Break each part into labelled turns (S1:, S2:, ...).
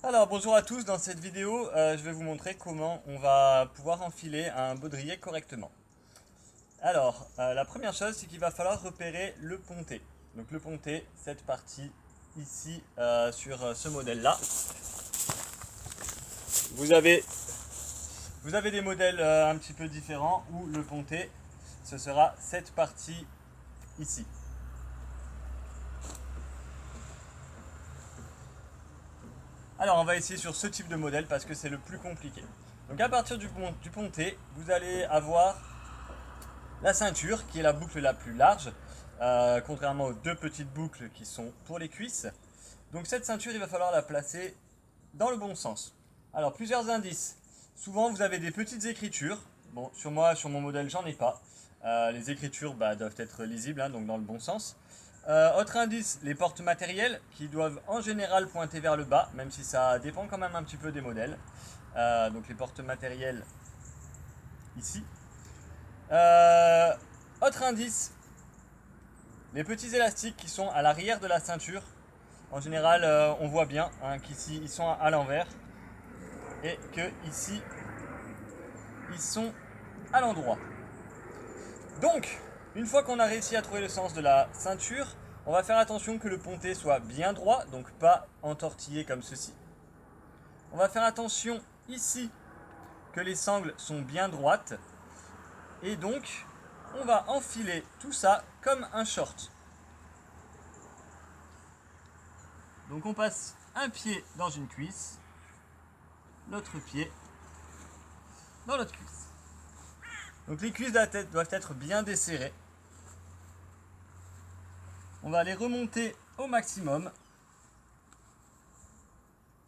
S1: Alors bonjour à tous, dans cette vidéo je vais vous montrer comment on va pouvoir enfiler un baudrier correctement. Alors la première chose c'est qu'il va falloir repérer le ponté. Donc le ponté, cette partie ici sur ce modèle là. Vous avez des modèles un petit peu différents où le ponté ce sera cette partie ici. Alors on va essayer sur ce type de modèle parce que c'est le plus compliqué. Donc à partir du ponté, vous allez avoir la ceinture qui est la boucle la plus large, contrairement aux deux petites boucles qui sont pour les cuisses. Donc cette ceinture, il va falloir la placer dans le bon sens. Alors plusieurs indices. Souvent vous avez des petites écritures. Bon, sur mon modèle, j'en ai pas. Les écritures doivent être lisibles, hein, donc dans le bon sens. Autre indice, les portes matérielles qui doivent en général pointer vers le bas, même si ça dépend quand même un petit peu des modèles. Donc les portes matérielles ici. Autre indice, les petits élastiques qui sont à l'arrière de la ceinture. En général, on voit bien qu'ici ils sont à l'envers et que ici ils sont à l'endroit. Donc, une fois qu'on a réussi à trouver le sens de la ceinture, on va faire attention que le ponté soit bien droit, donc pas entortillé comme ceci. On va faire attention ici que les sangles sont bien droites. Et donc, on va enfiler tout ça comme un short. Donc on passe un pied dans une cuisse, l'autre pied dans l'autre cuisse. Donc les cuisses de la tête doivent être bien desserrées. On va les remonter au maximum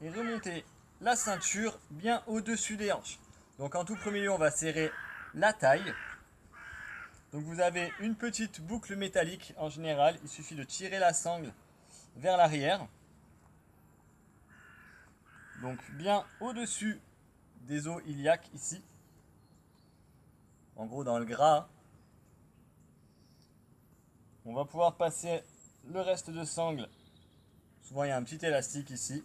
S1: et remonter la ceinture bien au-dessus des hanches. Donc en tout premier lieu, on va serrer la taille. Donc vous avez une petite boucle métallique en général, il suffit de tirer la sangle vers l'arrière. Donc bien au-dessus des os iliaques ici. En gros dans le gras. On va pouvoir passer le reste de sangle. Souvent il y a un petit élastique ici.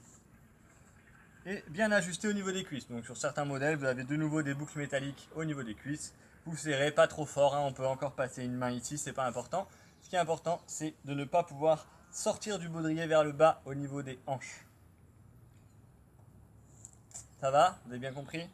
S1: Et bien ajusté au niveau des cuisses. Donc sur certains modèles, vous avez de nouveau des boucles métalliques au niveau des cuisses. Vous serrez pas trop fort, hein. On peut encore passer une main ici, c'est pas important. Ce qui est important, c'est de ne pas pouvoir sortir du baudrier vers le bas au niveau des hanches. Ça va? Vous avez bien compris?